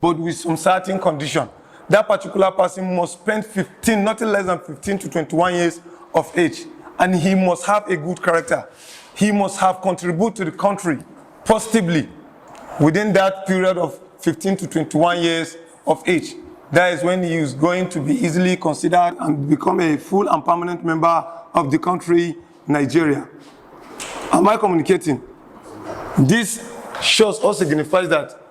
but with some certain condition. That particular person must spend 15, nothing less than 15 to 21 years of age. And he must have a good character. He must have contributed to the country positively within that period of 15 to 21 years of age. That is when he is going to be easily considered and become a full and permanent member of the country, Nigeria. Am I communicating? This shows or signifies that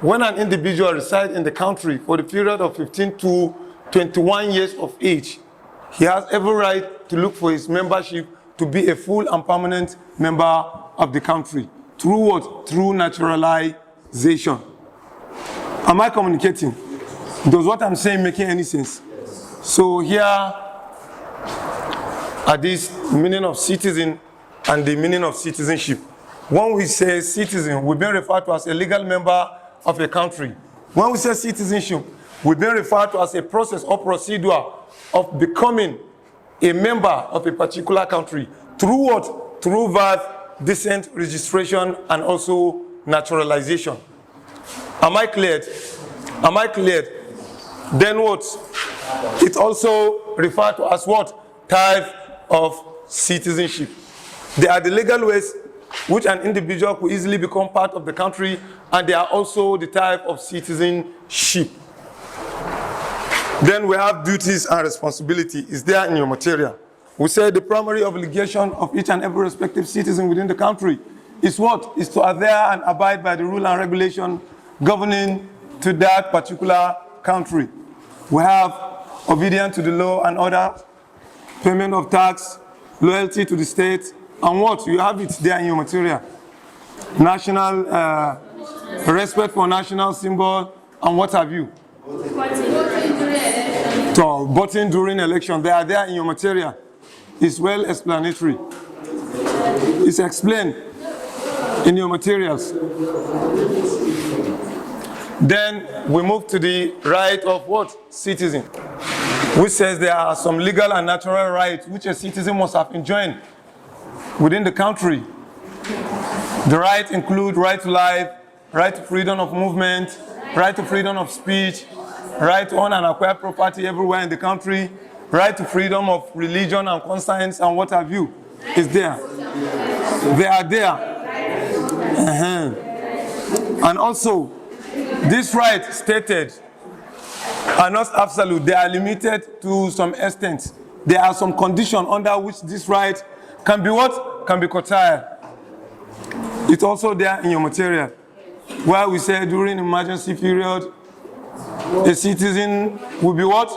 when an individual resides in the country for the period of 15 to 21 years of age, he has every right to look for his membership to be a full and permanent member of the country. Through what? Through naturalization. Am I communicating? Does what I'm saying making any sense? So here are these meaning of citizen and the meaning of citizenship. When we say citizen, we've been referred to as a legal member of a country. When we say citizenship, we've been referred to as a process or procedure of becoming a member of a particular country. Through what? Through birth, descent, registration, and also naturalization. Am I cleared? Am I cleared? Then what? It's also referred to as what? Type of citizenship. They are the legal ways which an individual could easily become part of the country, and they are also the type of citizenship. Then we have duties and responsibility. Is there in your material? We say the primary obligation of each and every respective citizen within the country is what? Is to adhere and abide by the rule and regulation governing to that particular country. We have obedience to the law and order, payment of tax, loyalty to the state, and what? You have it there in your material. National, respect for national symbol, and what have you? So, voting during election, they are there in your material. It's well explanatory. It's explained in your materials. Then we move to the right of what? Citizen, which says there are some legal and natural rights which a citizen must have enjoyed within the country. The rights include right to life, right to freedom of movement, right to freedom of speech, right to own and acquire property everywhere in the country, right to freedom of religion and conscience, and what have you, is there. They are there. And also, these rights stated are not absolute. They are limited to some extent. There are some conditions under which this right can be what? Can be curtailed. It's also there in your material, where we say during emergency period, a citizen will be what?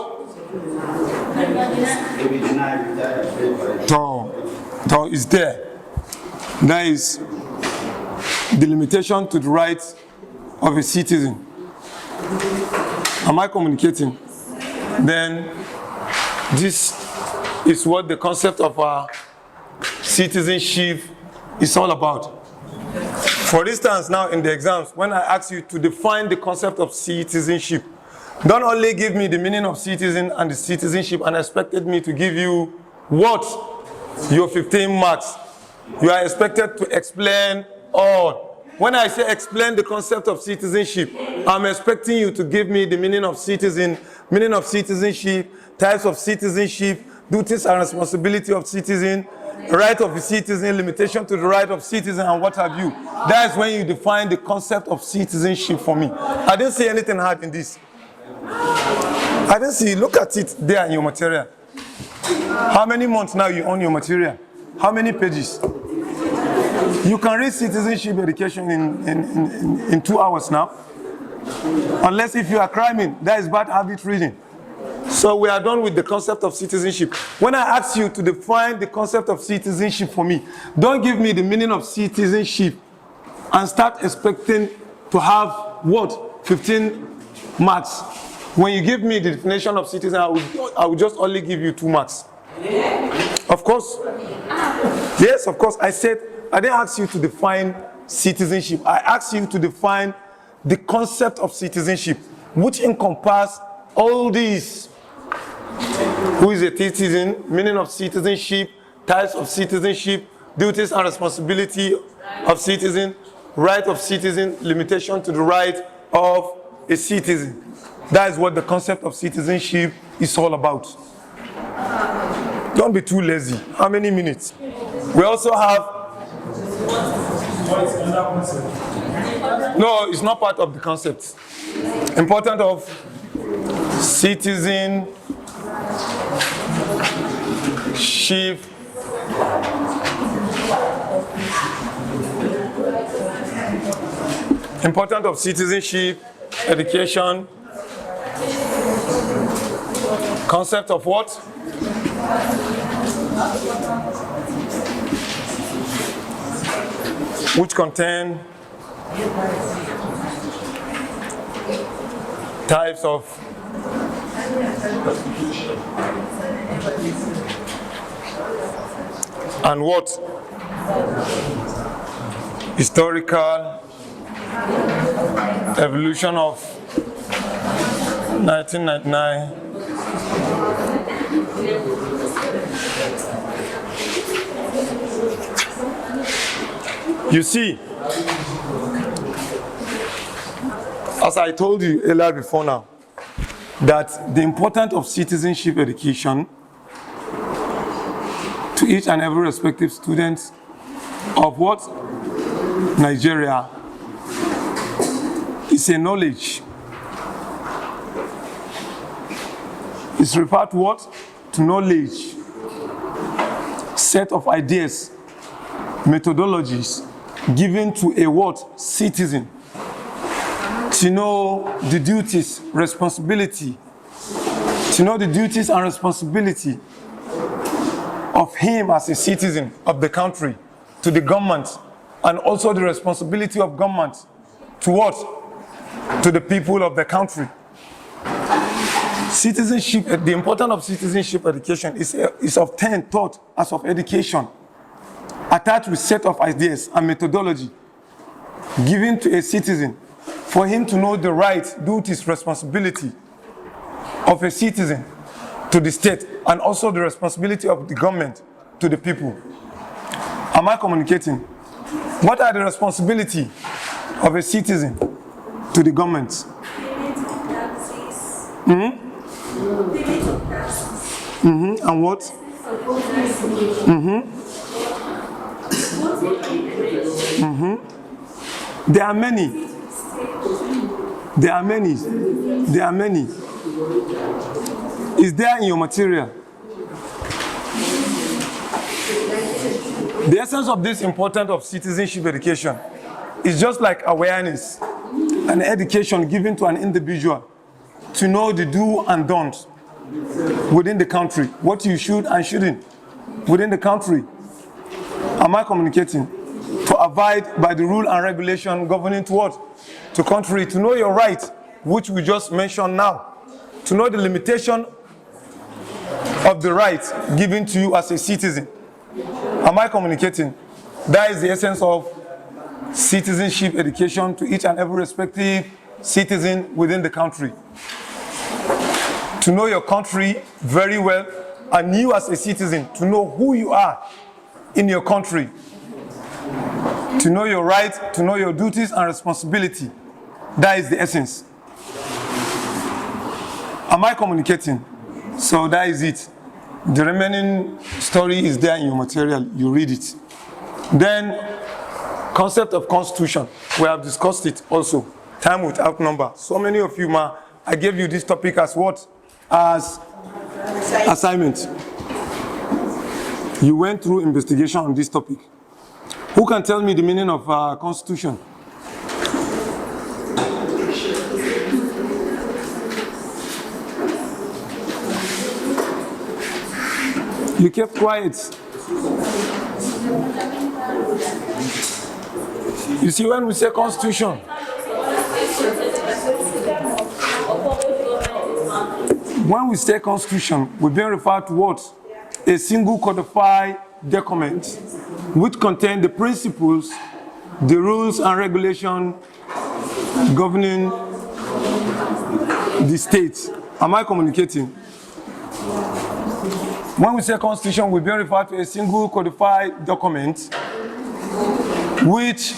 So it's there. That is the limitation to the rights of a citizen. Am I communicating? Then this is what the concept of our citizenship is all about. For instance, now in the exams, when I ask you to define the concept of citizenship, don't only give me the meaning of citizen and the citizenship and expected me to give you what? Your 15 marks. You are expected to explain all. When I say explain the concept of citizenship, I'm expecting you to give me the meaning of citizen, meaning of citizenship, types of citizenship, duties and responsibility of citizen, right of the citizen, limitation to the right of citizen, and what have you. That is when you define the concept of citizenship for me. I didn't see anything hard in this. I didn't see, look at it there in your material. How many months now you own your material? How many pages? You can read citizenship education in 2 hours now. Unless if you are cramming, that is bad habit reading. So we are done with the concept of citizenship. When I ask you to define the concept of citizenship for me, don't give me the meaning of citizenship and start expecting to have what? 15 marks. When you give me the definition of citizen, I will just only give you 2 marks. Of course. Yes, of course. I said, I didn't ask you to define citizenship. I asked you to define the concept of citizenship, which encompasses all these. Who is a citizen, meaning of citizenship, types of citizenship, duties and responsibility of citizen, right of citizen, limitation to the right of a citizen. That is what the concept of citizenship is all about. Don't be too lazy. How many minutes? We also have... No, it's not part of the concept. Important of citizenship Important of citizenship, education, concept of what? Which contain types of and what? Historical evolution of 1999. You see, as I told you earlier before now, that the importance of citizenship education to each and every respective student of what? Nigeria is a knowledge. It's referred to what? To knowledge. Set of ideas, methodologies given to a what? Citizen. To know the duties, responsibility. To know the duties and responsibility of him as a citizen of the country, to the government, and also the responsibility of government to what? To the people of the country. Citizenship, the importance of citizenship education is obtained, taught as of education, attached with set of ideas and methodology given to a citizen for him to know the rights, duties, responsibility of a citizen to the state, and also the responsibility of the government to the people. Am I communicating? What are the responsibility of a citizen to the government? And what? There are many. There are many. There are many. Is there in your material? The essence of this importance of citizenship education is just like awareness and education given to an individual to know the do and don't within the country, what you should and shouldn't within the country. Am I communicating? To abide by the rule and regulation governing to what? To country, to know your right, which we just mentioned now, to know the limitation of the rights given to you as a citizen. Am I communicating? That is the essence of citizenship education to each and every respective citizen within the country. To know your country very well, and you as a citizen, to know who you are in your country. To know your rights, to know your duties and responsibility. That is the essence. Am I communicating? So that is it. The remaining story is there in your material. You read it. Then, concept of constitution. We have discussed it also. Time without number. So many of you, I gave you this topic as what? As assignment. You went through investigation on this topic. Who can tell me the meaning of constitution? You kept quiet. You see, when we say constitution, when we say constitution, we're being referred to what? A single codified document which contains the principles, the rules and regulations governing the state. Am I communicating? When we say constitution, we're being referred to a single codified document which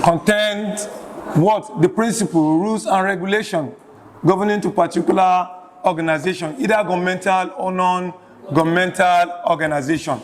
contains what? The principle, rules, and regulation governing to particular organization, either governmental or non-governmental organization.